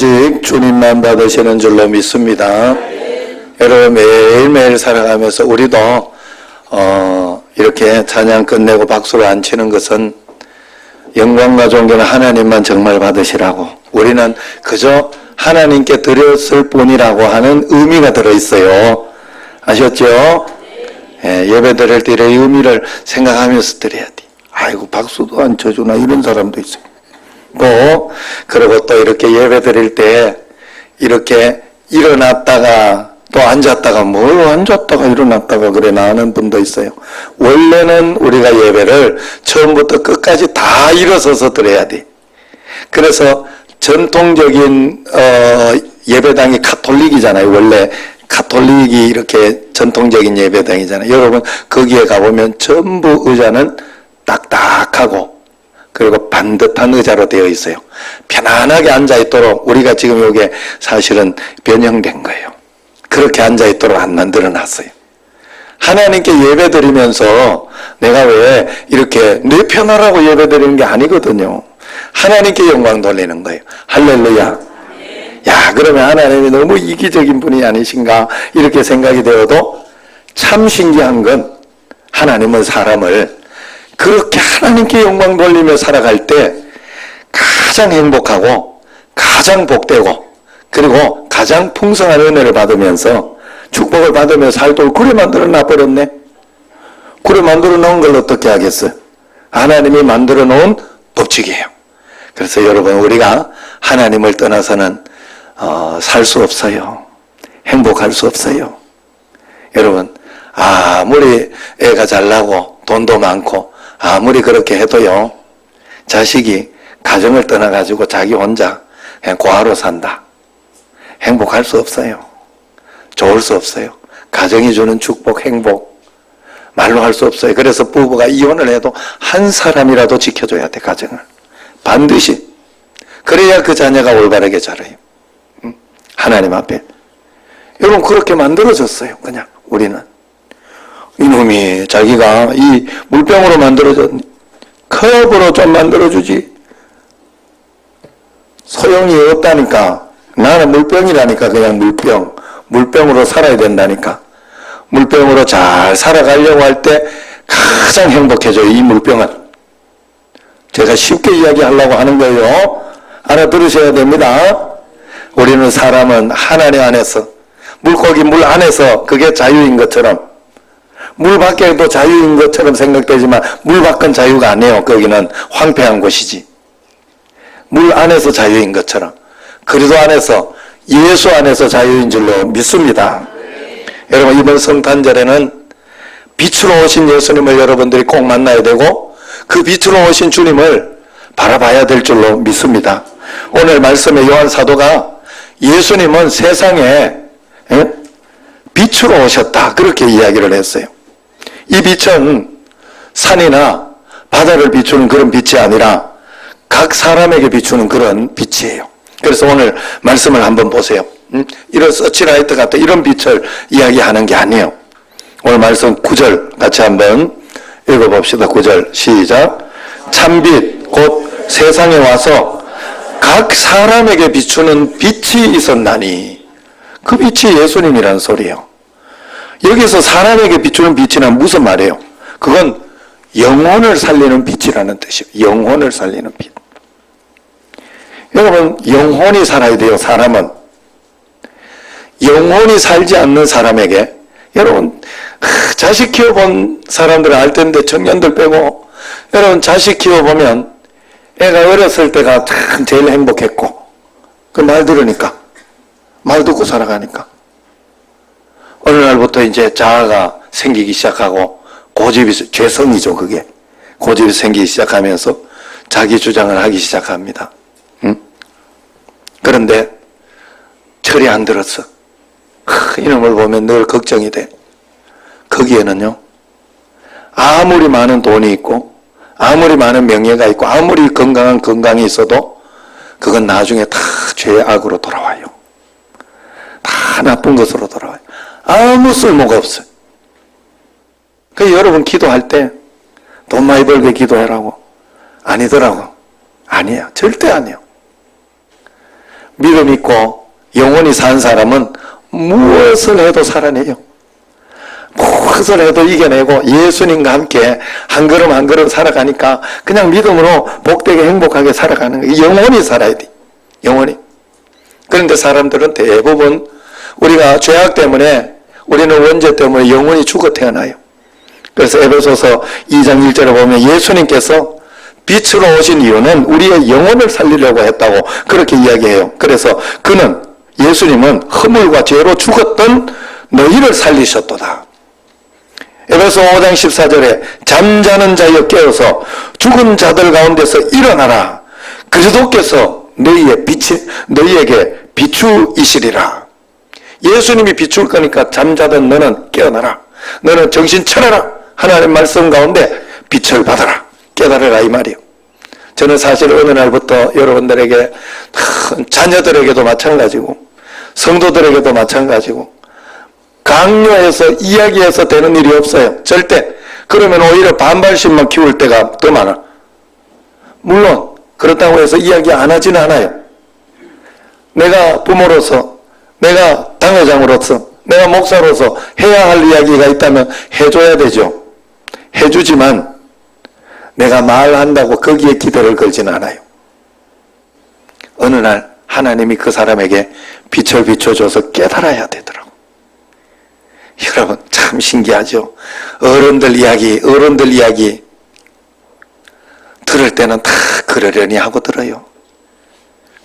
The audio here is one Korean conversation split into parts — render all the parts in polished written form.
오직 주님만 받으시는 줄로 믿습니다. 여러분 매일매일 살아가면서 우리도 이렇게 찬양 끝내고 박수를 안 치는 것은 영광과 존귀는 하나님만 정말 받으시라고, 우리는 그저 하나님께 드렸을 뿐이라고 하는 의미가 들어있어요. 아셨죠? 예배 드릴 때 이 의미를 생각하면서 드려야 돼. 아이고 박수도 안 쳐주나 이런 사람도 있어요. 또 그리고 또 이렇게 예배 드릴 때 이렇게 일어났다가 또 앉았다가 뭘 앉았다가 일어났다가 그래 나오는 분도 있어요. 원래는 우리가 예배를 처음부터 끝까지 다 일어서서 드려야 돼. 그래서 전통적인 예배당이 가톨릭이잖아요. 원래 가톨릭이 이렇게 전통적인 예배당이잖아요. 여러분 거기에 가보면 전부 의자는 딱딱하고 그리고 반듯한 의자로 되어 있어요. 편안하게 앉아있도록 우리가 지금 이게 사실은 변형된 거예요. 그렇게 앉아있도록 안 만들어놨어요. 하나님께 예배드리면서 내가 왜 이렇게 내 편하라고 예배드리는 게 아니거든요. 하나님께 영광 돌리는 거예요. 할렐루야. 야, 그러면 하나님이 너무 이기적인 분이 아니신가 이렇게 생각이 되어도 참 신기한 건 하나님은 사람을 그렇게 하나님께 영광 돌리며 살아갈 때 가장 행복하고 가장 복되고 그리고 가장 풍성한 은혜를 받으면서 축복을 받으며 살도록 그래 만들어 놔버렸네. 그래 만들어 놓은 걸 어떻게 하겠어요? 하나님이 만들어 놓은 법칙이에요. 그래서 여러분 우리가 하나님을 떠나서는 살 수 없어요. 행복할 수 없어요. 여러분 아무리 애가 잘나고 돈도 많고 아무리 그렇게 해도요, 자식이 가정을 떠나가지고 자기 혼자 그냥 고아로 산다. 행복할 수 없어요. 좋을 수 없어요. 가정이 주는 축복, 행복 말로 할 수 없어요. 그래서 부부가 이혼을 해도 한 사람이라도 지켜줘야 돼, 가정을. 반드시. 그래야 그 자녀가 올바르게 자라요. 하나님 앞에. 여러분 그렇게 만들어졌어요. 그냥 우리는. 이놈이 자기가 이 물병으로 만들어졌니? 컵으로 좀 만들어주지. 소용이 없다니까. 나는 물병이라니까. 그냥 물병으로 살아야 된다니까. 물병으로 잘 살아가려고 할 때 가장 행복해져요. 이 물병은. 제가 쉽게 이야기하려고 하는 거예요. 알아들으셔야 됩니다. 우리는 사람은 하나님 안에서, 물고기 물 안에서 그게 자유인 것처럼, 물 밖에도 자유인 것처럼 생각되지만 물 밖은 자유가 아니에요. 거기는 황폐한 곳이지. 물 안에서 자유인 것처럼 그리스도 안에서, 예수 안에서 자유인 줄로 믿습니다. 여러분 이번 성탄절에는 빛으로 오신 예수님을 여러분들이 꼭 만나야 되고 그 빛으로 오신 주님을 바라봐야 될 줄로 믿습니다. 오늘 말씀에 요한 사도가 예수님은 세상에 빛으로 오셨다 그렇게 이야기를 했어요. 이 빛은 산이나 바다를 비추는 그런 빛이 아니라 각 사람에게 비추는 그런 빛이에요. 그래서 오늘 말씀을 한번 보세요. 이런 서치라이트 같은 이런 빛을 이야기하는 게 아니에요. 오늘 말씀 9절 같이 한번 읽어봅시다. 9절 시작. 참빛 곧 세상에 와서 각 사람에게 비추는 빛이 있었나니, 그 빛이 예수님이라는 소리예요. 여기서 사람에게 비추는 빛이란 무슨 말이에요? 그건 영혼을 살리는 빛이라는 뜻이에요. 영혼을 살리는 빛. 여러분 영혼이 살아야 돼요. 사람은 영혼이 살지 않는 사람에게, 여러분 자식 키워본 사람들은 알 텐데 청년들 빼고 여러분 자식 키워보면 애가 어렸을 때가 참 제일 행복했고 그 말 들으니까, 말 듣고 살아가니까 어느 날부터 이제 자아가 생기기 시작하고 고집이, 죄성이죠 그게. 고집이 생기기 시작하면서 자기 주장을 하기 시작합니다. 그런데 철이 안 들었어. 이놈을 보면 늘 걱정이 돼. 거기에는요, 아무리 많은 돈이 있고 아무리 많은 명예가 있고 아무리 건강한 건강이 있어도 그건 나중에 다 죄악으로 돌아와요. 다 나쁜 것으로 돌아와요. 아무 쓸모가 없어요. 그래서 여러분 기도할 때 돈 많이 벌게 기도하라고 아니더라고. 아니야. 절대 아니야. 믿음 있고 영원히 산 사람은 무엇을 해도 살아내요. 무엇을 해도 이겨내고 예수님과 함께 한 걸음 한 걸음 살아가니까 그냥 믿음으로 복되게 행복하게 살아가는 거예요. 영원히 살아야 돼. 영원히. 그런데 사람들은 대부분 우리가 죄악 때문에, 우리는 원죄 때문에 영원히 죽어 태어나요. 그래서 에베소서 2장 1절에 보면 예수님께서 빛으로 오신 이유는 우리의 영혼을 살리려고 했다고 그렇게 이야기해요. 그래서 그는, 예수님은 허물과 죄로 죽었던 너희를 살리셨도다. 에베소 5장 14절에 잠자는 자여 깨어서 죽은 자들 가운데서 일어나라. 그리스도께서 너희에게 비추이시리라. 예수님이 비출 거니까 잠자던 너는 깨어나라. 너는 정신 차려라. 하나님 말씀 가운데 빛을 받아라. 깨달으라 이 말이에요. 저는 사실 어느 날부터 여러분들에게, 자녀들에게도 마찬가지고 성도들에게도 마찬가지고 강요해서 이야기해서 되는 일이 없어요. 절대. 그러면 오히려 반발심만 키울 때가 더 많아. 물론 그렇다고 해서 이야기 안 하지는 않아요. 내가 부모로서, 내가 당회장으로서, 내가 목사로서 해야 할 이야기가 있다면 해줘야 되죠. 해주지만 내가 말한다고 거기에 기대를 걸지는 않아요. 어느 날 하나님이 그 사람에게 빛을 비춰줘서 깨달아야 되더라고. 여러분 참 신기하죠. 어른들 이야기 들을 때는 다 그러려니 하고 들어요.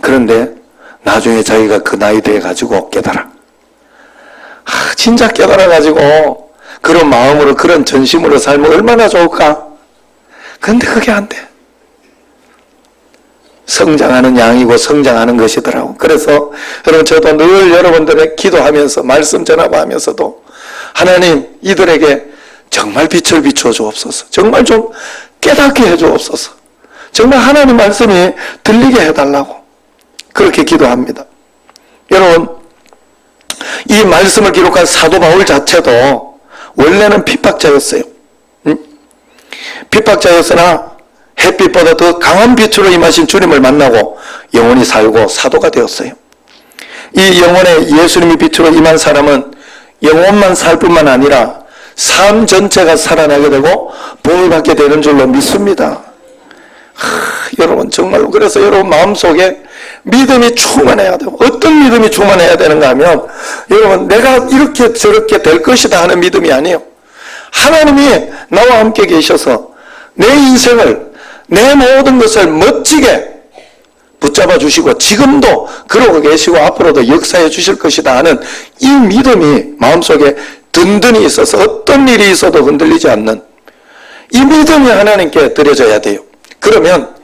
그런데 나중에 자기가 그 나이 돼 가지고 깨달아. 진짜 깨달아 가지고 그런 마음으로, 그런 전심으로 살면 얼마나 좋을까. 근데 그게 안 돼. 성장하는 양이고 성장하는 것이더라고. 그래서 여러분, 저도 늘 여러분들의 기도하면서 말씀 전하고 하면서도 하나님, 이들에게 정말 빛을 비춰 주옵소서. 정말 좀 깨닫게 해 주옵소서. 정말 하나님 말씀이 들리게 해달라고 그렇게 기도합니다. 여러분, 이 말씀을 기록한 사도 바울 자체도 원래는 핍박자였어요. 핍박자였으나 햇빛보다 더 강한 빛으로 임하신 주님을 만나고 영원히 살고 사도가 되었어요. 이 영혼에 예수님이 빛으로 임한 사람은 영혼만 살 뿐만 아니라 삶 전체가 살아나게 되고 복을 받게 되는 줄로 믿습니다. 여러분 정말로, 그래서 여러분 마음속에 믿음이 충만해야 되고, 어떤 믿음이 충만해야 되는가 하면, 여러분 내가 이렇게 저렇게 될 것이다 하는 믿음이 아니에요. 하나님이 나와 함께 계셔서 내 인생을, 내 모든 것을 멋지게 붙잡아 주시고 지금도 그러고 계시고 앞으로도 역사해 주실 것이다 하는 이 믿음이 마음속에 든든히 있어서 어떤 일이 있어도 흔들리지 않는 이 믿음이 하나님께 드려져야 돼요. 그러면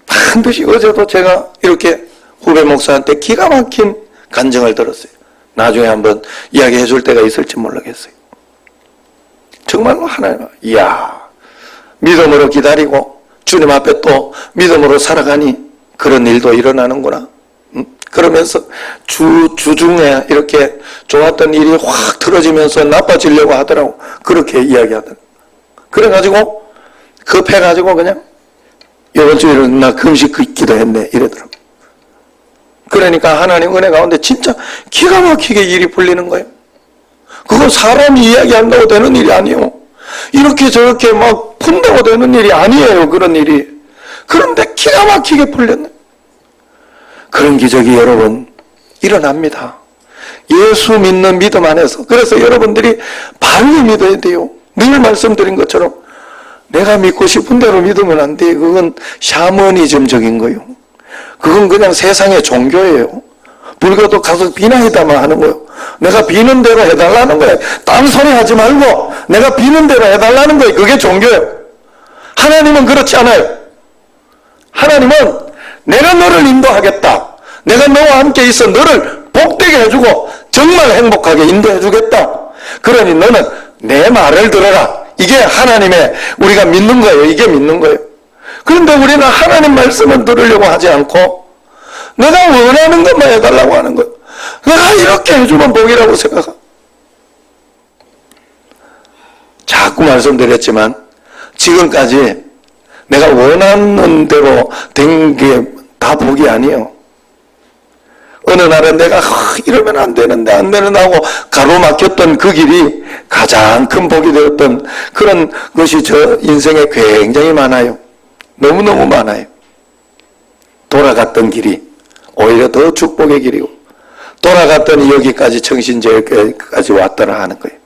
반드시, 어제도 제가 이렇게 후배 목사한테 기가 막힌 간증을 들었어요. 나중에 한번 이야기해 줄 때가 있을지 모르겠어요. 정말로 하나님, 이야, 믿음으로 기다리고 주님 앞에 또 믿음으로 살아가니 그런 일도 일어나는구나. 그러면서 주중에 이렇게 좋았던 일이 확 틀어지면서 나빠지려고 하더라고. 그렇게 이야기하더라고. 그래가지고 급해가지고 그냥 이번 주일은 나 금식 기도했네 이러더라고. 그러니까 하나님 은혜 가운데 진짜 기가 막히게 일이 풀리는 거예요. 그건 사람이 이야기한다고 되는 일이 아니에요. 이렇게 저렇게 막 푼다고 되는 일이 아니에요. 그런 일이. 그런데 기가 막히게 풀렸네. 그런 기적이 여러분 일어납니다. 예수 믿는 믿음 안에서. 그래서 여러분들이 바르게 믿어야 돼요. 늘 말씀드린 것처럼 내가 믿고 싶은 대로 믿으면 안 돼. 그건 샤머니즘적인 거예요. 그건 그냥 세상의 종교예요. 불교도 가서 비나이다만 하는 거예요. 내가 비는 대로 해달라는 거예요. 딴소리 하지 말고 내가 비는 대로 해달라는 거예요. 그게 종교예요. 하나님은 그렇지 않아요. 하나님은 내가 너를 인도하겠다. 내가 너와 함께 있어 너를 복되게 해주고 정말 행복하게 인도해 주겠다. 그러니 너는 내 말을 들어라. 이게 하나님의, 우리가 믿는 거예요. 이게 믿는 거예요. 그런데 우리는 하나님 말씀을 들으려고 하지 않고 내가 원하는 것만 해달라고 하는 거예요. 내가 이렇게 해주면 복이라고 생각하고. 자꾸 말씀드렸지만 지금까지 내가 원하는 대로 된 게 다 복이 아니에요. 어느 날은 내가 이러면 안 되는데 하고 가로막혔던 그 길이 가장 큰 복이 되었던 그런 것이 저 인생에 굉장히 많아요. 너무너무 많아요. 돌아갔던 길이 오히려 더 축복의 길이고, 돌아갔더니 여기까지 청신제일교회까지 왔더라 하는 거예요.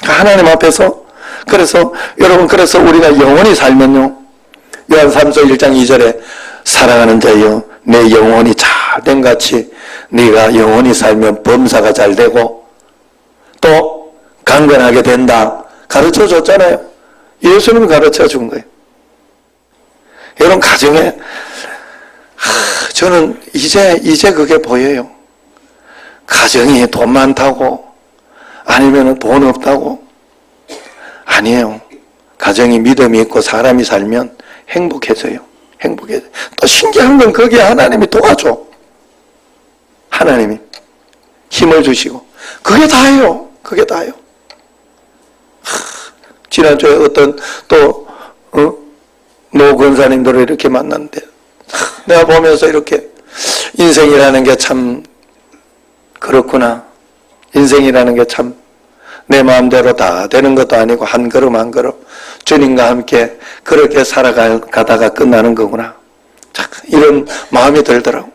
하나님 앞에서, 그래서 여러분, 그래서 우리가 영원히 살면요, 요한 3서 1장 2절에 사랑하는 자여 내 영혼이 잘된 같이 네가 영원히 살면 범사가 잘 되고 또 강건하게 된다 가르쳐 줬잖아요. 예수님이 가르쳐 준 거예요. 여러분, 가정에 저는 이제 그게 보여요. 가정이 돈 많다고 아니면 돈 없다고 아니에요. 가정이 믿음이 있고 사람이 살면 행복해져요. 행복해져요. 또 신기한 건 거기에 하나님이 도와줘. 하나님이 힘을 주시고 그게 다예요. 그게 다예요. 지난주에 어떤 또 노 권사님들을 이렇게 만났는데 내가 보면서 이렇게 인생이라는 게 참 그렇구나. 인생이라는 게 참 내 마음대로 다 되는 것도 아니고 한 걸음 한 걸음 주님과 함께 그렇게 살아가다가 끝나는 거구나. 이런 마음이 들더라고.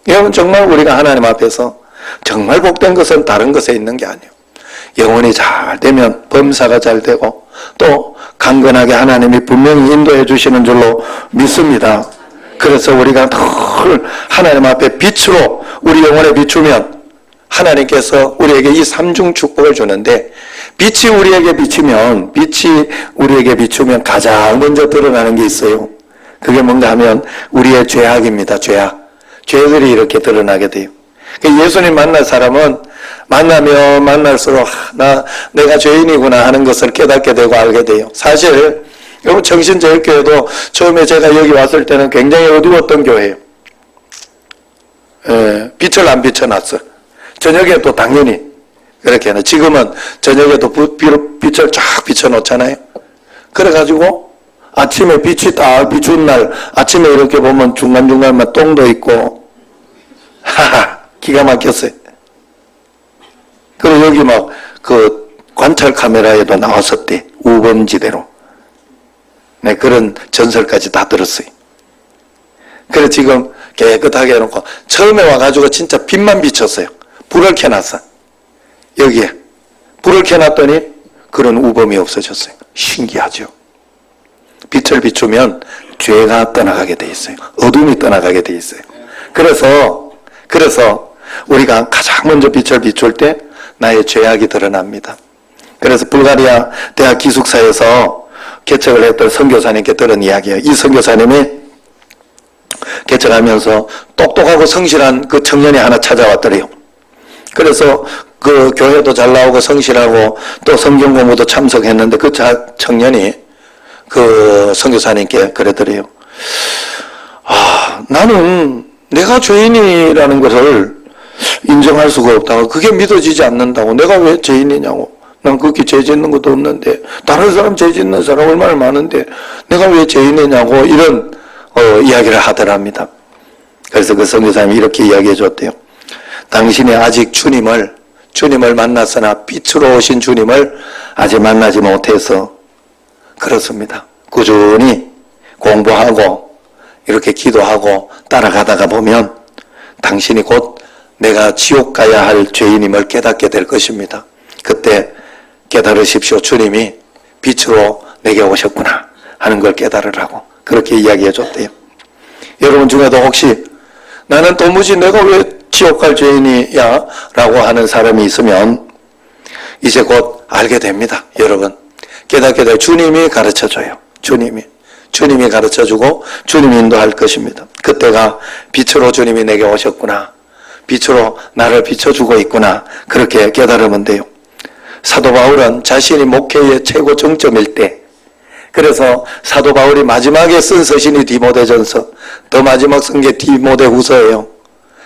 여러분, 정말 우리가 하나님 앞에서 정말 복된 것은 다른 것에 있는 게 아니에요. 영혼이 잘 되면 범사가 잘 되고 또 강건하게 하나님이 분명히 인도해 주시는 줄로 믿습니다. 그래서 우리가 늘 하나님 앞에 빛으로 우리 영혼에 비추면 하나님께서 우리에게 이 삼중 축복을 주는데, 빛이 우리에게 비추면 가장 먼저 드러나는 게 있어요. 그게 뭔가 하면 우리의 죄악입니다. 죄들이 이렇게 드러나게 돼요. 예수님 만날 사람은 만나면 만날수록 내가 죄인이구나 하는 것을 깨닫게 되고 알게 돼요. 사실 여러분, 청신제일교회도 처음에 제가 여기 왔을 때는 굉장히 어두웠던 교회예요. 빛을 안 비춰놨어요. 저녁에도 당연히 그렇게 하는, 지금은 저녁에도 빛을 쫙 비춰놓잖아요. 그래가지고 아침에 빛이 딱 비춘 날 아침에 이렇게 보면 중간중간만 똥도 있고 기가 막혔어요. 그리고 여기 막 그 관찰 카메라에도 나왔었대. 우범지대로. 네, 그런 전설까지 다 들었어요. 그래 지금 깨끗하게 해놓고 처음에 와가지고 진짜 빛만 비쳤어요. 불을 켜놨어. 여기에 불을 켜놨더니 그런 우범이 없어졌어요. 신기하죠. 빛을 비추면 죄가 떠나가게 돼 있어요. 어둠이 떠나가게 돼 있어요. 그래서 우리가 가장 먼저 빛을 비출 때 나의 죄악이 드러납니다. 그래서 불가리아 대학 기숙사에서 개척을 했던 선교사님께 들은 이야기예요. 이 선교사님이 개척하면서 똑똑하고 성실한 그 청년이 하나 찾아왔더래요. 그래서 그 교회도 잘 나오고 성실하고 또 성경 공부도 참석했는데 그 청년이 그 선교사님께 그러더래요. 나는 내가 죄인이라는 것을 인정할 수가 없다고, 그게 믿어지지 않는다고, 내가 왜 죄인이냐고, 난 그렇게 죄 짓는 것도 없는데 다른 사람 죄 짓는 사람 얼마나 많은데 내가 왜 죄인이냐고 이런 이야기를 하더랍니다. 그래서 그 선교사님이 이렇게 이야기해 줬대요. 당신이 아직 주님을 만났으나 빛으로 오신 주님을 아직 만나지 못해서 그렇습니다. 꾸준히 공부하고 이렇게 기도하고 따라가다가 보면 당신이 곧 내가 지옥 가야 할 죄인임을 깨닫게 될 것입니다. 그때 깨달으십시오. 주님이 빛으로 내게 오셨구나 하는 걸 깨달으라고 그렇게 이야기해 줬대요. 여러분 중에도 혹시 나는 도무지 내가 왜 지옥 갈 죄인이야 라고 하는 사람이 있으면 이제 곧 알게 됩니다. 여러분, 깨닫게 될, 주님이 가르쳐줘요. 주님이 가르쳐주고 주님이 인도할 것입니다. 그때가 빛으로 주님이 내게 오셨구나, 빛으로 나를 비춰주고 있구나, 그렇게 깨달으면 돼요. 사도 바울은 자신이 목회의 최고 정점일 때, 그래서 사도 바울이 마지막에 쓴 서신이 디모데전서, 더 마지막 쓴 게 디모데후서예요.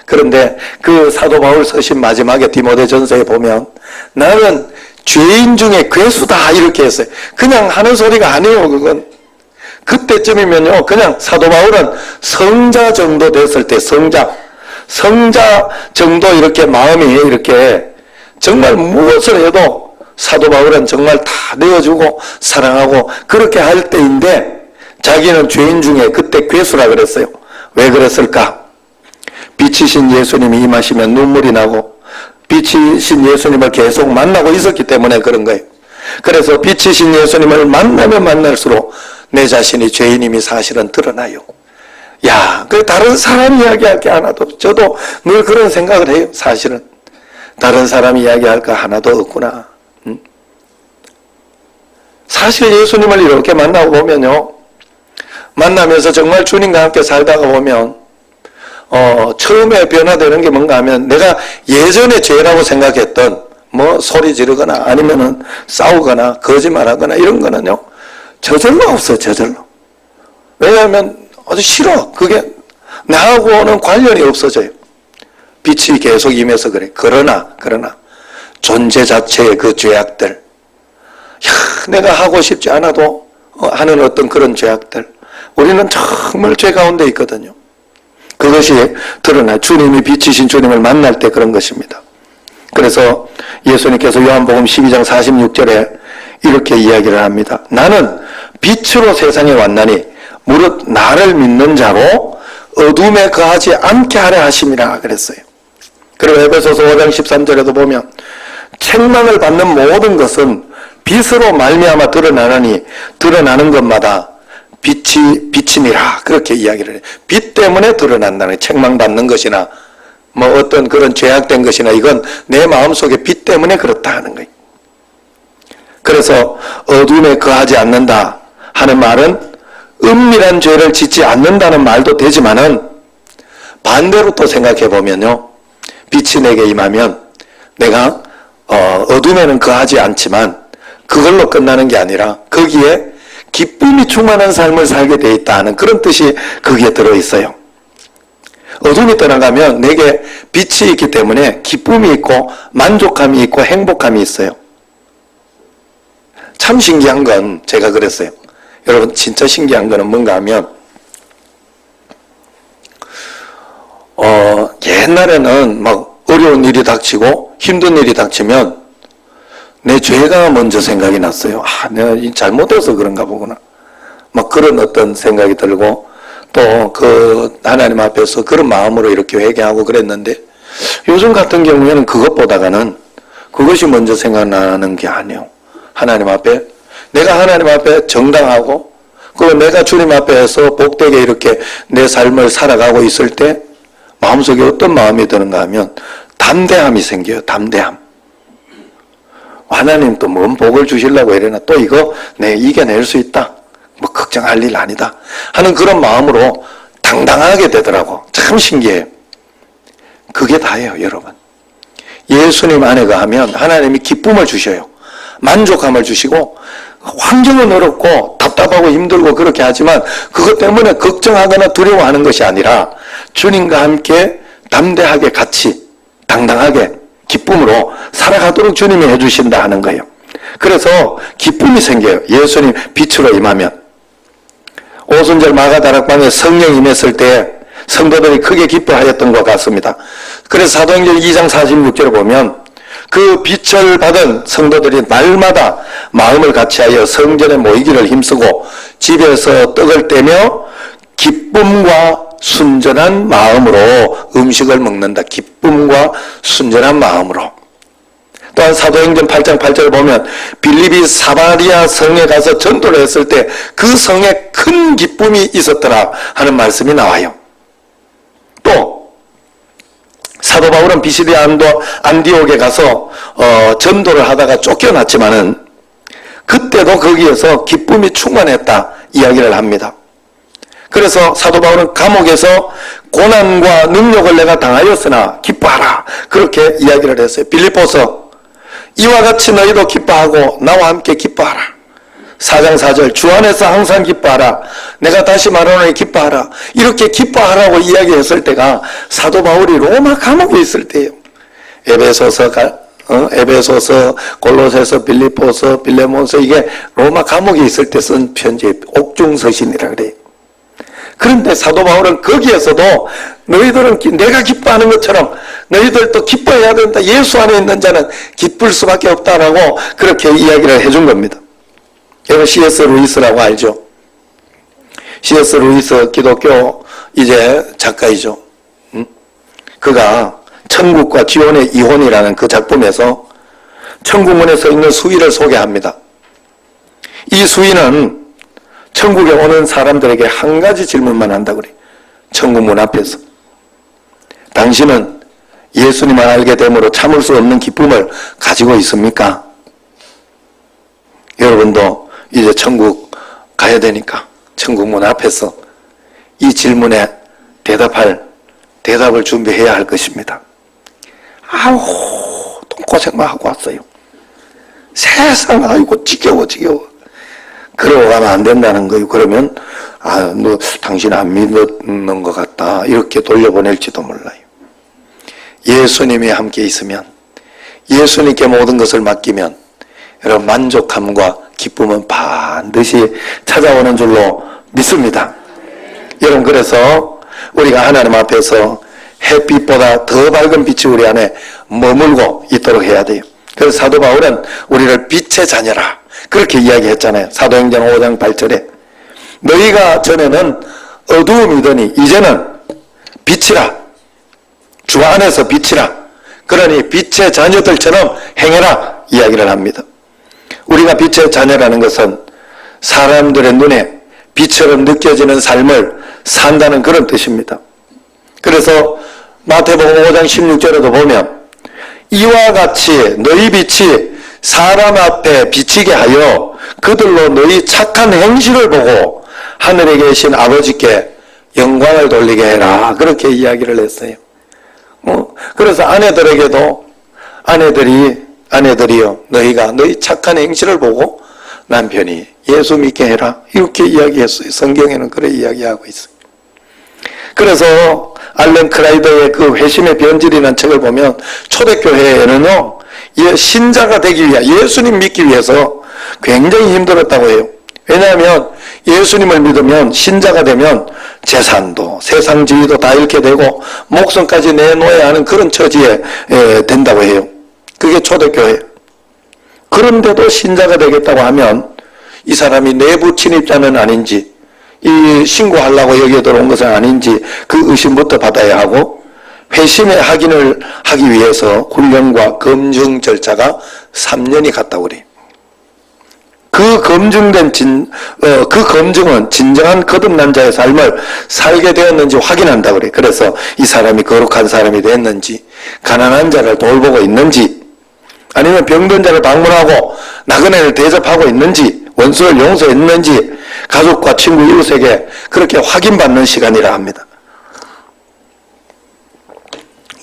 그런데 그 사도 바울 서신 마지막에 디모데전서에 보면 나는 죄인 중에 괴수다 이렇게 했어요. 그냥 하는 소리가 아니에요. 그건 그때쯤이면요, 그냥 사도 바울은 성자 정도 됐을 때, 성자 정도 이렇게 마음이 이렇게 정말 무엇을 해도 사도 바울은 정말 다 내어주고 사랑하고 그렇게 할 때인데 자기는 죄인 중에 그때 괴수라 그랬어요. 왜 그랬을까? 빛이신 예수님이 임하시면 눈물이 나고 빛이신 예수님을 계속 만나고 있었기 때문에 그런 거예요. 그래서 빛이신 예수님을 만나면 만날수록 내 자신이 죄인임이 사실은 드러나요. 야, 그 다른 사람 이야기할 게 하나도 없어. 저도 늘 그런 생각을 해요. 사실은 다른 사람 이야기할 거 하나도 없구나. 사실 예수님을 이렇게 만나고 보면요, 만나면서 정말 주님과 함께 살다가 보면 처음에 변화되는 게 뭔가 하면 내가 예전에 죄라고 생각했던 뭐 소리 지르거나 아니면은 싸우거나 거짓말하거나 이런 거는요 저절로 없어요. 저절로. 왜냐하면 아주 싫어. 그게 나하고는 관련이 없어져요. 빛이 계속 임해서 그래. 그러나 존재 자체의 그 죄악들, 내가 하고 싶지 않아도 하는 어떤 그런 죄악들, 우리는 정말 죄 가운데 있거든요. 그것이 드러나 주님이 빛이신 주님을 만날 때 그런 것입니다. 그래서 예수님께서 요한복음 12장 46절에 이렇게 이야기를 합니다. 나는 빛으로 세상에 왔나니 무릇 나를 믿는 자로 어둠에 거하지 않게 하려 하심이라 그랬어요. 그리고 에베소서 5장 13절에도 보면 책망을 받는 모든 것은 빛으로 말미암아 드러나느니 드러나는 것마다 빛이니라 그렇게 이야기를 해요. 빛 때문에 드러난다는, 책망받는 것이나 뭐 어떤 그런 죄악된 것이나 이건 내 마음속에 빛 때문에 그렇다 하는 거예요. 그래서 어둠에 거하지 않는다 하는 말은 은밀한 죄를 짓지 않는다는 말도 되지만은 반대로 또 생각해 보면요, 빛이 내게 임하면 내가 어둠에는 거하지 않지만 그걸로 끝나는 게 아니라 거기에 기쁨이 충만한 삶을 살게 돼 있다 하는 그런 뜻이 거기에 들어있어요. 어둠이 떠나가면 내게 빛이 있기 때문에 기쁨이 있고 만족감이 있고 행복감이 있어요. 참 신기한 건 제가 그랬어요. 여러분 진짜 신기한 거는 뭔가 하면 옛날에는 막 어려운 일이 닥치고 힘든 일이 닥치면 내 죄가 먼저 생각이 났어요. 내가 잘못해서 그런가 보구나. 막 그런 어떤 생각이 들고 또 그 하나님 앞에서 그런 마음으로 이렇게 회개하고 그랬는데 요즘 같은 경우에는 그것보다가는 그것이 먼저 생각나는 게 아니에요. 하나님 앞에 내가 하나님 앞에 정당하고 그리고 내가 주님 앞에서 복되게 이렇게 내 삶을 살아가고 있을 때 마음속에 어떤 마음이 드는가 하면 담대함이 생겨요. 담대함. 하나님 또 뭔 복을 주시려고 이러나 또 이거 내가 이겨낼 수 있다. 뭐 걱정할 일 아니다 하는 그런 마음으로 당당하게 되더라고. 참 신기해요. 그게 다예요, 여러분. 예수님 안에 거하면 하나님이 기쁨을 주셔요. 만족감을 주시고 환경은 어렵고 답답하고 힘들고 그렇게 하지만 그것 때문에 걱정하거나 두려워하는 것이 아니라 주님과 함께 담대하게 같이 당당하게 기쁨으로 살아가도록 주님이 해주신다 하는 거예요. 그래서 기쁨이 생겨요. 예수님 빛으로 임하면. 오순절 마가다락방에 성령이 임했을 때 성도들이 크게 기뻐하였던 것 같습니다. 그래서 사도행전 2장 46절을 보면 그 빛을 받은 성도들이 날마다 마음을 같이하여 성전에 모이기를 힘쓰고 집에서 떡을 떼며 기쁨과 순전한 마음으로 음식을 먹는다. 기쁨과 순전한 마음으로. 또한 사도행전 8장 8절을 보면 빌립이 사마리아 성에 가서 전도를 했을 때 그 성에 큰 기쁨이 있었더라 하는 말씀이 나와요. 또 사도 바울은 비시디아 안디옥에 가서 전도를 하다가 쫓겨났지만은 그때도 거기에서 기쁨이 충만했다 이야기를 합니다. 그래서 사도 바울은 감옥에서 고난과 능력을 내가 당하였으나 기뻐하라 그렇게 이야기를 했어요. 빌립보서 이와 같이 너희도 기뻐하고 나와 함께 기뻐하라. 4장 4절 주 안에서 항상 기뻐하라. 내가 다시 말하노니 기뻐하라. 이렇게 기뻐하라고 이야기했을 때가 사도 바울이 로마 감옥에 있을 때예요. 에베소서, 골로새서, 빌립보서, 빌레몬서 이게 로마 감옥에 있을 때 쓴 편지 옥중서신이라 그래요. 그런데 사도 바울은 거기에서도 너희들은 내가 기뻐하는 것처럼 너희들도 기뻐해야 된다. 예수 안에 있는 자는 기쁠 수밖에 없다라고 그렇게 이야기를 해준 겁니다. 여러분 C.S. 루이스라고 알죠? C.S. 루이스 기독교 이제 작가이죠. 그가 천국과 지원의 이혼이라는 그 작품에서 천국문에 서 있는 수위를 소개합니다. 이 수위는 천국에 오는 사람들에게 한 가지 질문만 한다고 그래요. 천국문 앞에서. 당신은 예수님을 알게 됨으로 참을 수 없는 기쁨을 가지고 있습니까? 여러분도 이제 천국 가야 되니까 천국문 앞에서 이 질문에 대답을 준비해야 할 것입니다. 아우, 고생만 하고 왔어요. 세상, 아이고, 지겨워. 그러고 가면 안 된다는 거예요. 그러면, 너 당신 안 믿는 것 같다. 이렇게 돌려보낼지도 몰라요. 예수님이 함께 있으면, 예수님께 모든 것을 맡기면, 여러분, 만족함과 기쁨은 반드시 찾아오는 줄로 믿습니다. 여러분, 그래서 우리가 하나님 앞에서 햇빛보다 더 밝은 빛이 우리 안에 머물고 있도록 해야 돼요. 그래서 사도 바울은 우리를 빛의 자녀라 그렇게 이야기했잖아요. 사도행전 5장 8절에 너희가 전에는 어두움이더니 이제는 빛이라, 주 안에서 빛이라, 그러니 빛의 자녀들처럼 행해라 이야기를 합니다. 우리가 빛의 자녀라는 것은 사람들의 눈에 빛처럼 느껴지는 삶을 산다는 그런 뜻입니다. 그래서 마태복음 5장 16절에도 보면 이와 같이 너희 빛이 사람 앞에 비치게 하여 그들로 너희 착한 행실을 보고 하늘에 계신 아버지께 영광을 돌리게 해라 그렇게 이야기를 했어요. 그래서 아내들에게도 아내들이요 너희가 너희 착한 행실을 보고 남편이 예수 믿게 해라 이렇게 이야기했어요. 성경에는 그래 이야기하고 있어요. 그래서 알렌 크라이더의 그 회심의 변질이라는 책을 보면 초대교회에는요 신자가 되기 위해 예수님 믿기 위해서 굉장히 힘들었다고 해요. 왜냐하면 예수님을 믿으면 신자가 되면 재산도 세상 지위도 다 잃게 되고 목숨까지 내놓아야 하는 그런 처지에 된다고 해요. 그게 초대교회. 그런데도 신자가 되겠다고 하면 이 사람이 내부 침입자는 아닌지 이 신고하려고 여기에 들어온 것은 아닌지 그 의심부터 받아야 하고 회심의 확인을 하기 위해서 훈련과 검증 절차가 3년이 갔다고 그래요. 그 검증은 진정한 거듭난 자의 삶을 살게 되었는지 확인한다고 그래요. 그래서 이 사람이 거룩한 사람이 됐는지, 가난한 자를 돌보고 있는지, 아니면 병든 자를 방문하고 나그네를 대접하고 있는지, 원수를 용서했는지, 가족과 친구 이웃에게 그렇게 확인받는 시간이라 합니다.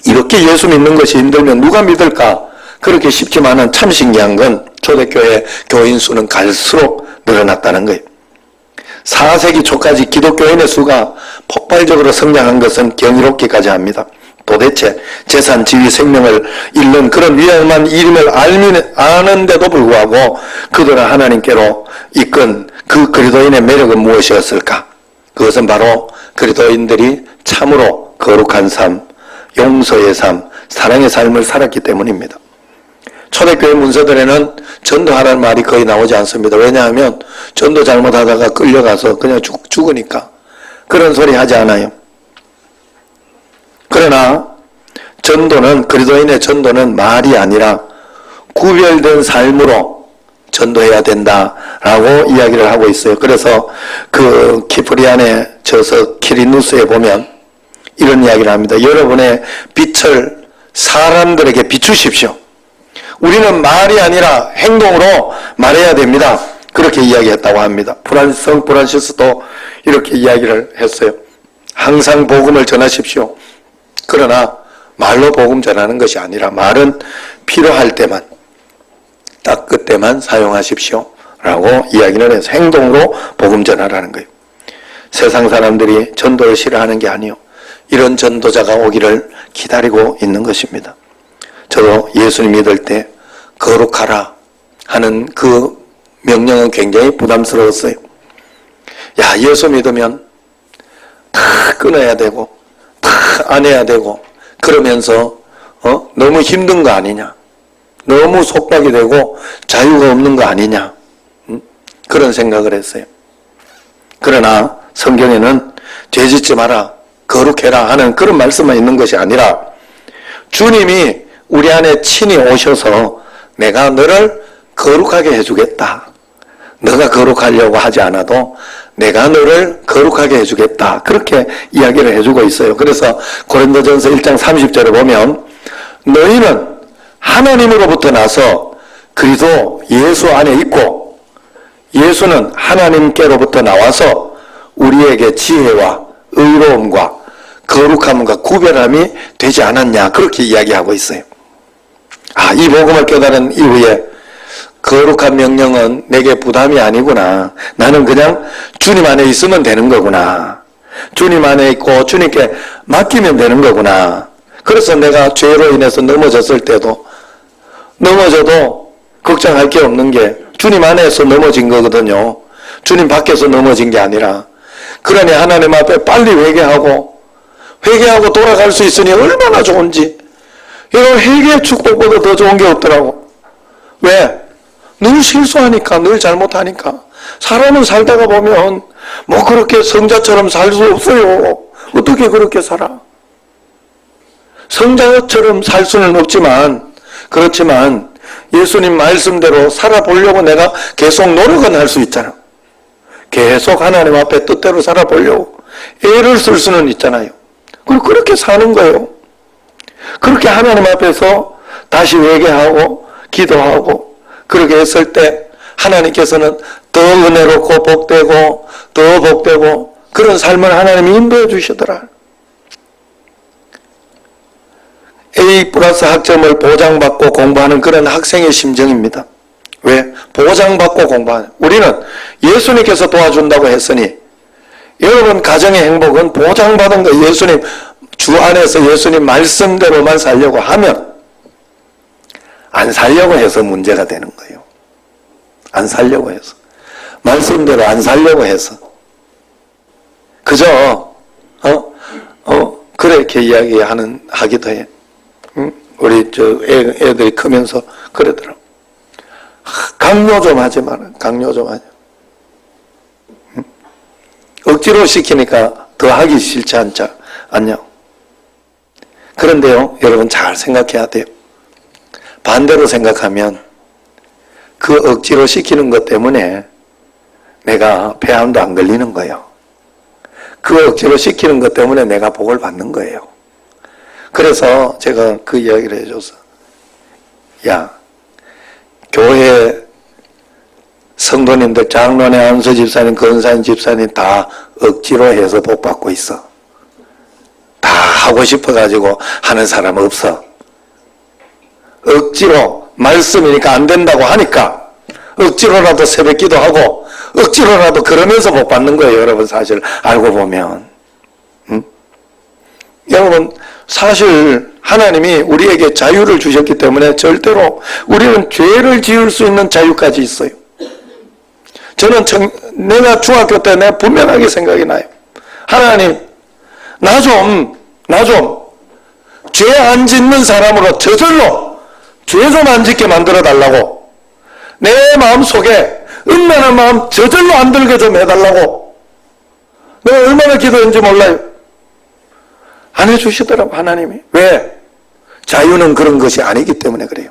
이렇게 예수 믿는 것이 힘들면 누가 믿을까? 그렇게 쉽지만은 참 신기한 건 초대교회 교인 수는 갈수록 늘어났다는 거예요. 4세기 초까지 기독교인의 수가 폭발적으로 성장한 것은 경이롭기까지 합니다. 도대체 재산, 지위, 생명을 잃는 그런 위험한 일임을 아는데도 불구하고 그들은 하나님께로 이끈 그 그리스도인의 매력은 무엇이었을까? 그것은 바로 그리스도인들이 참으로 거룩한 삶, 용서의 삶, 사랑의 삶을 살았기 때문입니다. 초대교회 문서들에는 전도하라는 말이 거의 나오지 않습니다. 왜냐하면 전도 잘못하다가 끌려가서 그냥 죽으니까 그런 소리 하지 않아요. 그러나 전도는, 그리스도인의 전도는 말이 아니라 구별된 삶으로 전도해야 된다라고 이야기를 하고 있어요. 그래서 그 키프리안의 저서 키리누스에 보면 이런 이야기를 합니다. 여러분의 빛을 사람들에게 비추십시오. 우리는 말이 아니라 행동으로 말해야 됩니다. 그렇게 이야기했다고 합니다. 성 프란시스도 이렇게 이야기를 했어요. 항상 복음을 전하십시오. 그러나 말로 복음 전하는 것이 아니라 말은 필요할 때만, 딱 그때만 사용하십시오 라고 이야기를 해서 행동으로 복음 전하라는 거예요. 세상 사람들이 전도를 싫어하는 게 아니요, 이런 전도자가 오기를 기다리고 있는 것입니다. 저도 예수님 믿을 때 거룩하라 하는 그 명령은 굉장히 부담스러웠어요. 야, 예수 믿으면 다 끊어야 되고 다 안 해야 되고 그러면서 너무 힘든 거 아니냐, 너무 속박이 되고 자유가 없는 거 아니냐, 그런 생각을 했어요. 그러나 성경에는 죄짓지 마라, 거룩해라 하는 그런 말씀만 있는 것이 아니라 주님이 우리 안에 친히 오셔서 내가 너를 거룩하게 해주겠다, 너가 거룩하려고 하지 않아도 내가 너를 거룩하게 해주겠다, 그렇게 이야기를 해주고 있어요. 그래서 고린도전서 1장 30절에 보면 너희는 하나님으로부터 나서 그리스도 예수 안에 있고 예수는 하나님께로부터 나와서 우리에게 지혜와 의로움과 거룩함과 구별함이 되지 않았냐, 그렇게 이야기하고 있어요. 이 복음을 깨달은 이후에 거룩한 명령은 내게 부담이 아니구나, 나는 그냥 주님 안에 있으면 되는 거구나, 주님 안에 있고 주님께 맡기면 되는 거구나. 그래서 내가 죄로 인해서 넘어졌을 때도 넘어져도 걱정할 게 없는 게 주님 안에서 넘어진 거거든요. 주님 밖에서 넘어진 게 아니라. 그러니 하나님 앞에 빨리 회개하고 돌아갈 수 있으니 얼마나 좋은지. 이런 회개의 축복보다 더 좋은 게 없더라고. 왜? 늘 실수하니까, 늘 잘못하니까. 사람은 살다가 보면 뭐 그렇게 성자처럼 살 수 없어요. 어떻게 그렇게 살아? 성자처럼 살 수는 없지만, 그렇지만 예수님 말씀대로 살아보려고 내가 계속 노력은 할 수 있잖아. 계속 하나님 앞에 뜻대로 살아보려고 애를 쓸 수는 있잖아요. 그리고 그렇게 사는 거예요. 그렇게 하나님 앞에서 다시 회개하고 기도하고 그렇게 했을 때 하나님께서는 더 은혜롭고 복되고 더 복되고 그런 삶을 하나님이 인도해 주시더라. A+ 학점을 보장받고 공부하는 그런 학생의 심정입니다. 왜? 보장받고 공부하는. 우리는 예수님께서 도와준다고 했으니 여러분 가정의 행복은 보장받은 거, 예수님 주 안에서 예수님 말씀대로만 살려고 하면 안 살려고 해서 문제가 되는 거예요. 안 살려고 해서. 말씀대로 안 살려고 해서. 그저 그렇게 하기도 해. 우리 애들이 크면서 그러더라고. 강요 좀 하지 마라. 강요 좀 하지. 억지로 시키니까 더 하기 싫지 않냐. 그런데요, 여러분 잘 생각해야 돼요. 반대로 생각하면 그 억지로 시키는 것 때문에 내가 폐암도 안 걸리는 거예요. 그 억지로 시키는 것 때문에 내가 복을 받는 거예요. 그래서 제가 그 이야기를 해줘서, 야, 교회 성도님들, 장로네, 안수 집사님, 권사님 집사님 다 억지로 해서 복 받고 있어. 다 하고 싶어가지고 하는 사람 없어. 억지로 말씀이니까 안 된다고 하니까 억지로라도 새벽 기도하고 억지로라도 그러면서 복 받는 거예요. 여러분 사실 알고 보면. 여러분 사실 하나님이 우리에게 자유를 주셨기 때문에 절대로 우리는 죄를 지을 수 있는 자유까지 있어요. 저는 내가 중학교 때 내가 분명하게 생각이 나요. 하나님 나 좀 죄 안 짓는 사람으로 저절로 죄 좀 안 짓게 만들어 달라고, 내 마음속에 음란한 마음 저절로 안 들게 좀 해달라고 내가 얼마나 기도했는지 몰라요. 안 해주시더라고 하나님이. 왜? 자유는 그런 것이 아니기 때문에 그래요.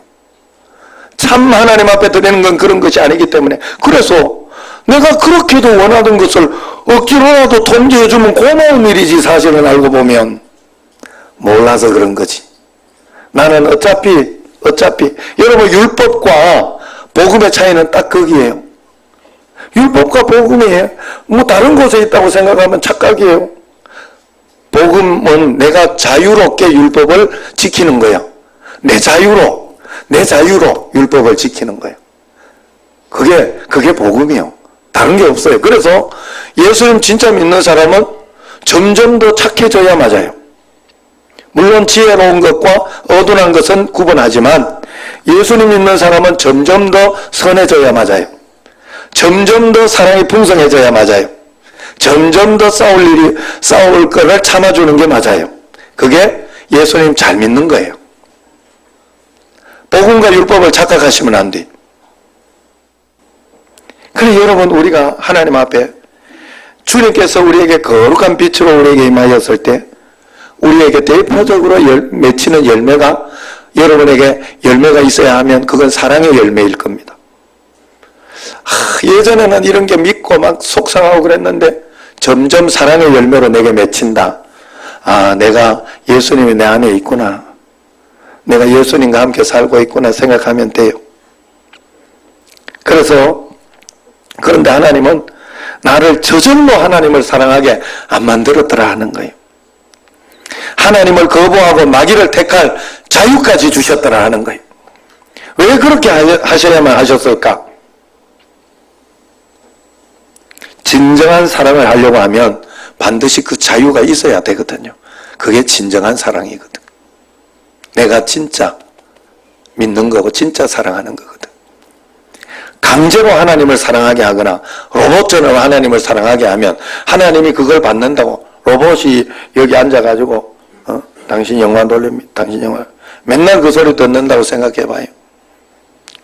참 하나님 앞에 드리는 건 그런 것이 아니기 때문에. 그래서 내가 그렇게도 원하던 것을 억지로라도 통제해주면 고마운 일이지, 사실은 알고 보면. 몰라서 그런 거지. 나는 어차피 여러분 율법과 복음의 차이는 딱 거기에요. 율법과 복음이 뭐 다른 곳에 있다고 생각하면 착각이에요. 복음은 내가 자유롭게 율법을 지키는 거예요. 내 자유로 율법을 지키는 거예요. 그게 복음이요. 다른 게 없어요. 그래서 예수님 진짜 믿는 사람은 점점 더 착해져야 맞아요. 물론 지혜로운 것과 어둔한 것은 구분하지만 예수님 믿는 사람은 점점 더 선해져야 맞아요. 점점 더 사랑이 풍성해져야 맞아요. 점점 더 싸울 거를 참아주는 게 맞아요. 그게 예수님 잘 믿는 거예요. 복음과 율법을 착각하시면 안 돼요. 그래 여러분, 우리가 하나님 앞에 주님께서 우리에게 거룩한 빛으로 우리에게 임하였을 때 우리에게 대표적으로 맺히는 열매가, 여러분에게 열매가 있어야 하면 그건 사랑의 열매일 겁니다. 예전에는 이런 게 믿고 막 속상하고 그랬는데 점점 사랑의 열매로 내게 맺힌다. 내가 예수님이 내 안에 있구나, 내가 예수님과 함께 살고 있구나 생각하면 돼요. 그런데 하나님은 나를 저절로 하나님을 사랑하게 안 만들었더라 하는 거예요. 하나님을 거부하고 마귀를 택할 자유까지 주셨더라 하는 거예요. 왜 그렇게 하셔야만 하셨을까? 진정한 사랑을 하려고 하면 반드시 그 자유가 있어야 되거든요. 그게 진정한 사랑이거든. 내가 진짜 믿는 거고 진짜 사랑하는 거거든. 강제로 하나님을 사랑하게 하거나 로봇처럼 하나님을 사랑하게 하면 하나님이 그걸 받는다고. 로봇이 여기 앉아가지고 당신 영화 돌립니다, 당신 영화, 맨날 그 소리 듣는다고 생각해봐요.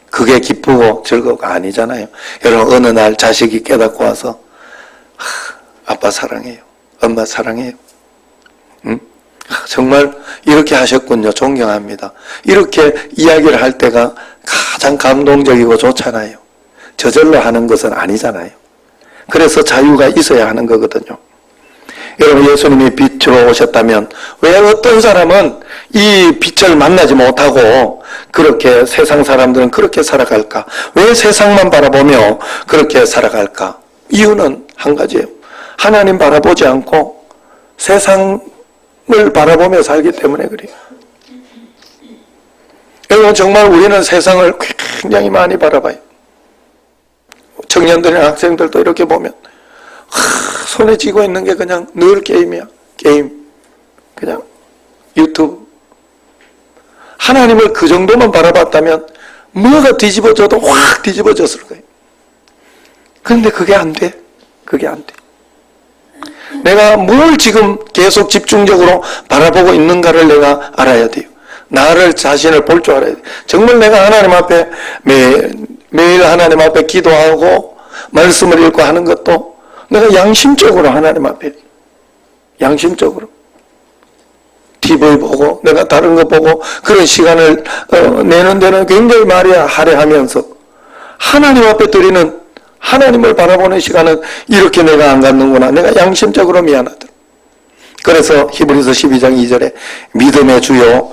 그게 기쁘고 즐거우가 아니잖아요. 여러분, 어느 날 자식이 깨닫고 와서 아빠 사랑해요, 엄마 사랑해요, 정말 이렇게 하셨군요, 존경합니다, 이렇게 이야기를 할 때가 가장 감동적이고 좋잖아요. 저절로 하는 것은 아니잖아요. 그래서 자유가 있어야 하는 거거든요. 여러분, 예수님이 빛으로 오셨다면 왜 어떤 사람은 이 빛을 만나지 못하고 그렇게 세상 사람들은 그렇게 살아갈까? 왜 세상만 바라보며 그렇게 살아갈까? 이유는 한 가지예요. 하나님 바라보지 않고 세상을 바라보며 살기 때문에 그래요. 여러분, 정말 우리는 세상을 굉장히 많이 바라봐요. 청년들이나 학생들도 이렇게 보면 손에 쥐고 있는 게 그냥 늘 게임이야. 게임, 그냥 유튜브. 하나님을 그 정도만 바라봤다면 뭐가 뒤집어져도 확 뒤집어졌을 거예요. 그런데 그게 안 돼. 그게 안 돼. 내가 뭘 지금 계속 집중적으로 바라보고 있는가를 내가 알아야 돼요. 나를 자신을 볼 줄 알아야 돼요. 정말 내가 하나님 앞에 매일 하나님 앞에 기도하고 말씀을 읽고 하는 것도 내가 양심적으로 하나님 앞에, 양심적으로 TV 보고 내가 다른 거 보고 그런 시간을 내는 데는 굉장히 말이야 할애하면서 하나님 앞에 드리는, 하나님을 바라보는 시간은 이렇게 내가 안 갖는구나. 내가 양심적으로 미안하더라. 그래서 히브리서 12장 2절에 믿음의 주요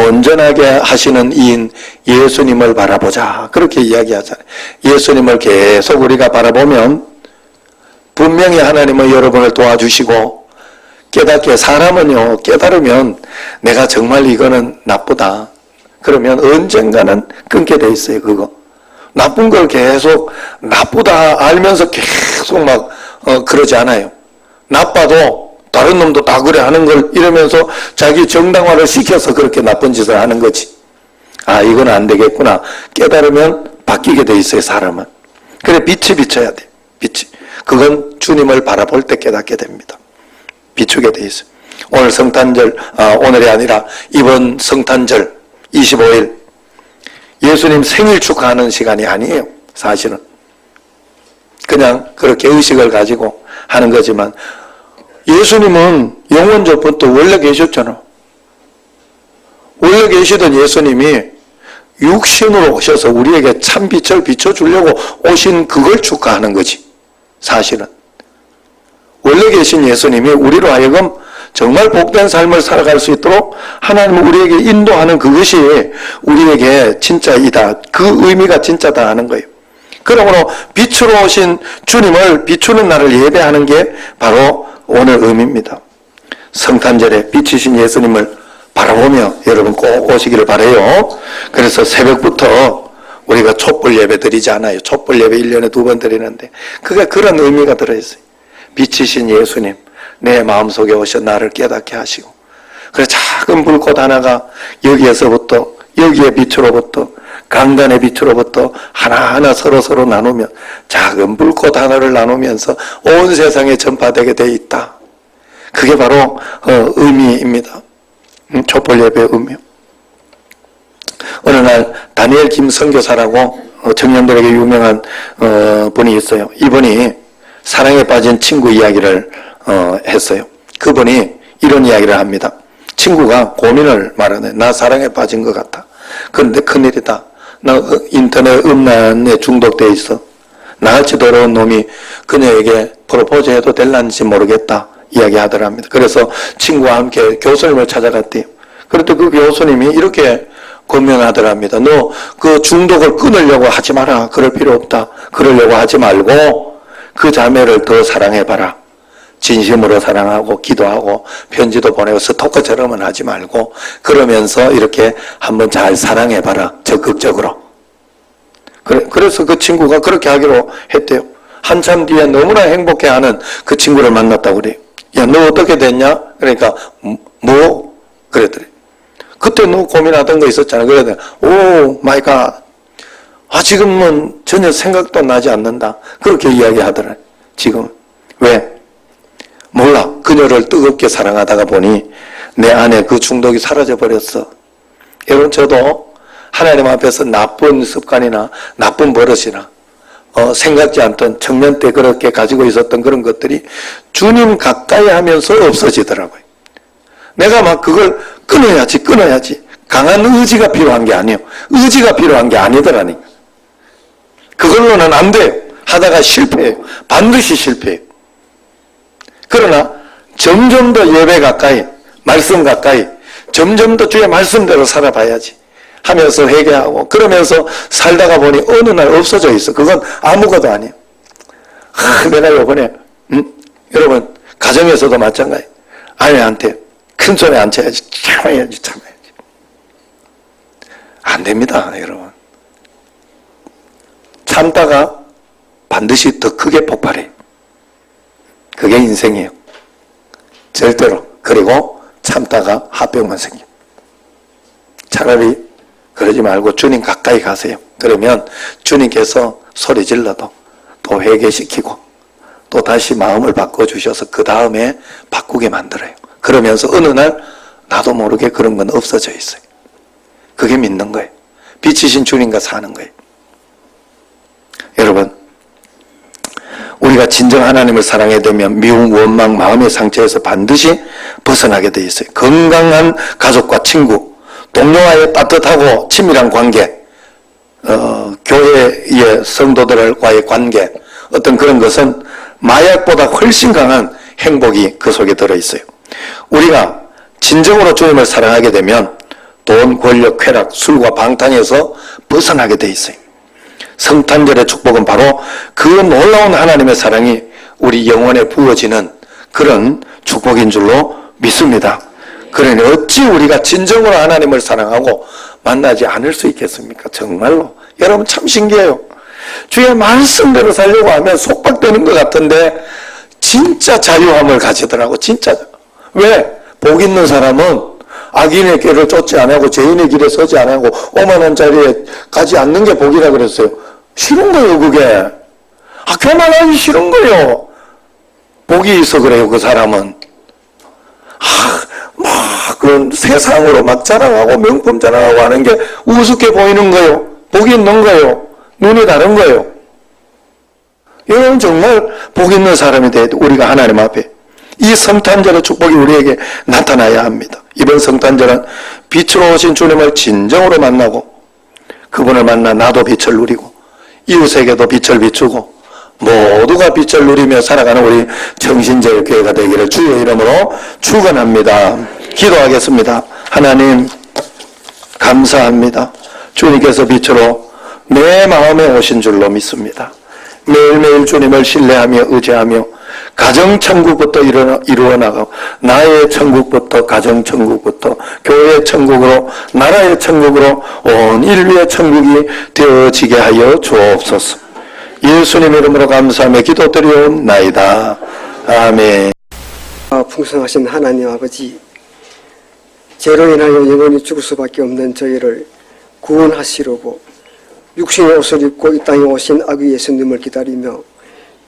온전하게 하시는 이인 예수님을 바라보자, 그렇게 이야기하잖아요. 예수님을 계속 우리가 바라보면 분명히 하나님은 여러분을 도와주시고, 깨닫게, 사람은요 깨달으면 내가 정말 이거는 나쁘다 그러면 언젠가는 끊게 돼 있어요. 그거 나쁜 걸 계속 나쁘다 알면서 계속 막 그러지 않아요. 나빠도 다른 놈도 다 그래 하는 걸 이러면서 자기 정당화를 시켜서 그렇게 나쁜 짓을 하는 거지. 이건 안 되겠구나 깨달으면 바뀌게 돼 있어요. 사람은. 그래, 빛이 비쳐야 돼. 빛이. 그건 주님을 바라볼 때 깨닫게 됩니다. 비추게 돼 있어요. 오늘 성탄절, 오늘이 아니라 이번 성탄절 25일 예수님 생일 축하하는 시간이 아니에요. 사실은 그냥 그렇게 의식을 가지고 하는 거지만 예수님은 영원전부터 원래 계셨잖아. 원래 계시던 예수님이 육신으로 오셔서 우리에게 참 빛을 비춰주려고 오신 그걸 축하하는 거지. 사실은 원래 계신 예수님이 우리로 하여금 정말 복된 삶을 살아갈 수 있도록 하나님은 우리에게 인도하는 그것이 우리에게 진짜이다, 그 의미가 진짜다 하는 거예요. 그러므로 빛으로 오신 주님을 비추는 날을 예배하는 게 바로 오늘 의미입니다. 성탄절에 빛이신 예수님을 바라보며 여러분 꼭 오시기를 바라요. 그래서 새벽부터 우리가 촛불 예배 드리지 않아요. 촛불 예배 1년에 2번 드리는데 그게 그런 의미가 들어있어요. 빛이신 예수님, 내 마음속에 오셔 나를 깨닫게 하시고, 그래 작은 불꽃 하나가 여기에서부터, 여기의 빛으로부터, 강단의 빛으로부터 하나하나 서로 나누면 작은 불꽃 하나를 나누면서 온 세상에 전파되게 돼 있다. 그게 바로 의미입니다. 촛불 예배 음료. 어느 날 다니엘 김 선교사라고 청년들에게 유명한 분이 있어요. 이분이 사랑에 빠진 친구 이야기를 했어요. 그분이 이런 이야기를 합니다. 친구가 고민을 말하네. 나 사랑에 빠진 것 같아. 그런데 큰일이다. 나 인터넷 음란에 중독돼 있어. 나같이 더러운 놈이 그녀에게 프로포즈 해도 될란지 모르겠다 이야기하더랍니다. 그래서 친구와 함께 교수님을 찾아갔대요. 그런데 그 교수님이 이렇게 권면하더랍니다. 너 그 중독을 끊으려고 하지 마라. 그럴 필요 없다. 그러려고 하지 말고 그 자매를 더 사랑해봐라. 진심으로 사랑하고 기도하고 편지도 보내고 스토커처럼은 하지 말고 그러면서 이렇게 한번 잘 사랑해봐라. 적극적으로. 그래서 그 친구가 그렇게 하기로 했대요. 한참 뒤에 너무나 행복해하는 그 친구를 만났다고 그래요. 야, 너 어떻게 됐냐? 그러니까 뭐? 그랬더니 그때 너 고민하던 거 있었잖아. 그러더니 오 마이 갓. 지금은 전혀 생각도 나지 않는다. 그렇게 이야기하더라. 지금. 왜? 몰라. 그녀를 뜨겁게 사랑하다가 보니 내 안에 그 중독이 사라져버렸어. 여러분 저도 하나님 앞에서 나쁜 습관이나 나쁜 버릇이나 생각지 않던 청년 때 그렇게 가지고 있었던 그런 것들이 주님 가까이 하면서 없어지더라고요. 내가 막 그걸 끊어야지. 강한 의지가 필요한 게 아니에요. 의지가 필요한 게 아니더라니까. 그걸로는 안 돼요. 하다가 실패해요. 반드시 실패해요. 그러나 점점 더 예배 가까이, 말씀 가까이, 점점 더 주의 말씀대로 살아봐야지 하면서 회개하고 그러면서 살다가 보니 어느 날 없어져 있어. 그건 아무것도 아니에요. 내가 요번에 여러분 가정에서도 마찬가지. 아내한테 큰 소리 안 쳐야지. 참아야지. 안 됩니다, 여러분. 참다가 반드시 더 크게 폭발해요. 그게 인생이에요. 절대로. 그리고 참다가 화병만 생겨요. 차라리 그러지 말고 주님 가까이 가세요. 그러면 주님께서 소리 질러도 또 회개시키고 또 다시 마음을 바꿔주셔서 그 다음에 바꾸게 만들어요. 그러면서 어느 날 나도 모르게 그런 건 없어져 있어요. 그게 믿는 거예요. 빛이신 주님과 사는 거예요. 여러분 우리가 진정 하나님을 사랑해야 되면 미움, 원망, 마음의 상처에서 반드시 벗어나게 돼 있어요. 건강한 가족과 친구, 동료와의 따뜻하고 친밀한 관계, 교회의 성도들과의 관계, 어떤 그런 것은 마약보다 훨씬 강한 행복이 그 속에 들어있어요. 우리가 진정으로 주님을 사랑하게 되면 돈, 권력, 쾌락, 술과 방탕에서 벗어나게 돼 있어요. 성탄절의 축복은 바로 그 놀라운 하나님의 사랑이 우리 영혼에 부어지는 그런 축복인 줄로 믿습니다. 그러니 어찌 우리가 진정으로 하나님을 사랑하고 만나지 않을 수 있겠습니까? 정말로. 여러분 참 신기해요. 주의 말씀대로 살려고 하면 속박되는 것 같은데 진짜 자유함을 가지더라고. 진짜. 왜? 복 있는 사람은 악인의 길을 쫓지 않고 죄인의 길에 서지 않고 오만한 자리에 가지 않는 게 복이라 그랬어요. 싫은 거예요, 그게. 교만하기 싫은 거예요. 복이 있어 그래요, 그 사람은. 막 그런 세상으로 막 자랑하고 명품 자랑하고 하는 게 우습게 보이는 거예요. 복이 있는 거예요. 눈이 다른 거예요. 여러분 정말 복 있는 사람이 돼야 돼. 우리가 하나님 앞에. 이 성탄절의 축복이 우리에게 나타나야 합니다. 이번 성탄절은 빛으로 오신 주님을 진정으로 만나고 그분을 만나 나도 빛을 누리고 이웃에게도 빛을 비추고 모두가 빛을 누리며 살아가는 우리 정신제일교회가 되기를 주의 이름으로 축원합니다. 기도하겠습니다. 하나님 감사합니다. 주님께서 빛으로 내 마음에 오신 줄로 믿습니다. 매일매일 주님을 신뢰하며 의지하며 가정천국부터 이루어 나가고 나의 천국부터 가정천국부터 교회의 천국으로 나라의 천국으로 온 인류의 천국이 되어지게 하여 주옵소서. 예수님 이름으로 감사하며 기도드리옵나이다. 아멘. 풍성하신 하나님 아버지, 죄로 인하여 영원히 죽을 수밖에 없는 저희를 구원하시려고 육신의 옷을 입고 이 땅에 오신 아기 예수님을 기다리며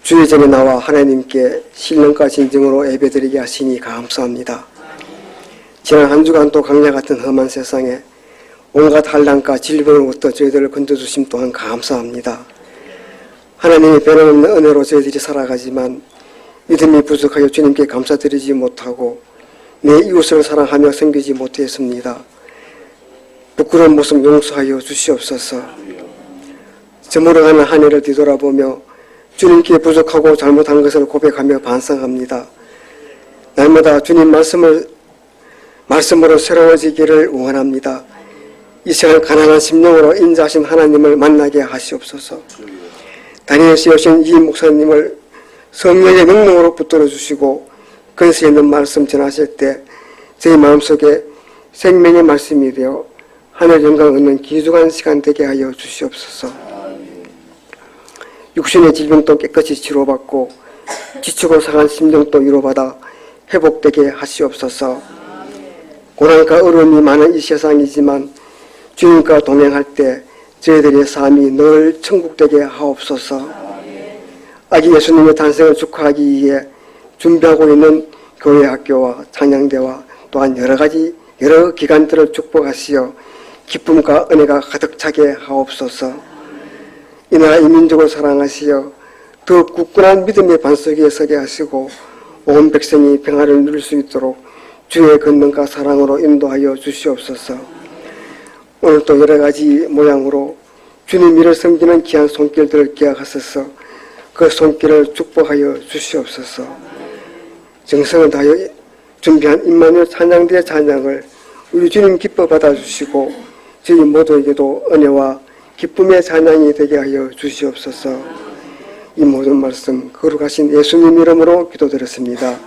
주의 전에 나와 하나님께 신령과 진정으로 예배드리게 하시니 감사합니다. 지난 한 주간도 강야 같은 험한 세상에 온갖 한란과 질병으로부터 저희들을 건져주심 또한 감사합니다. 하나님의 변함없는 은혜로 저희들이 살아가지만 믿음이 부족하여 주님께 감사드리지 못하고 내 이웃을 사랑하며 섬기지 못했습니다. 부끄러운 모습 용서하여 주시옵소서. 저물어가는 한 해를 뒤돌아보며 주님께 부족하고 잘못한 것을 고백하며 반성합니다. 날마다 주님 말씀으로 새로워지기를 원합니다. 이 시간 가난한 심령으로 인자하신 하나님을 만나게 하시옵소서. 다니엘시에 오신 이 목사님을 성령의 명령으로 붙들어 주시고 근세 있는 말씀 전하실 때 저희 마음속에 생명의 말씀이 되어 하늘 영광 얻는 귀중한 시간 되게 하여 주시옵소서. 육신의 질병도 깨끗이 치료받고 지치고 상한 심령도 위로받아 회복되게 하시옵소서. 고난과 어려움이 많은 이 세상이지만 주님과 동행할 때 저희들의 삶이 늘 천국되게 하옵소서. 아기 예수님의 탄생을 축하하기 위해 준비하고 있는 교회 학교와 찬양대와 또한 여러 기관들을 축복하시어 기쁨과 은혜가 가득 차게 하옵소서. 이 나라 이 민족을 사랑하시어 더욱 굳건한 믿음의 반석 위에 서게 하시고 온 백성이 평화를 누릴 수 있도록 주의 권능과 사랑으로 인도하여 주시옵소서. 오늘 또 여러 가지 모양으로 주님 이를 섬기는 귀한 손길들을 기억하셔서 그 손길을 축복하여 주시옵소서. 정성을 다하여 준비한 임마누엘 찬양대의 찬양을 우리 주님 기뻐 받아주시고 저희 모두에게도 은혜와 기쁨의 찬양이 되게 하여 주시옵소서. 이 모든 말씀 거룩하신 예수님 이름으로 기도드렸습니다.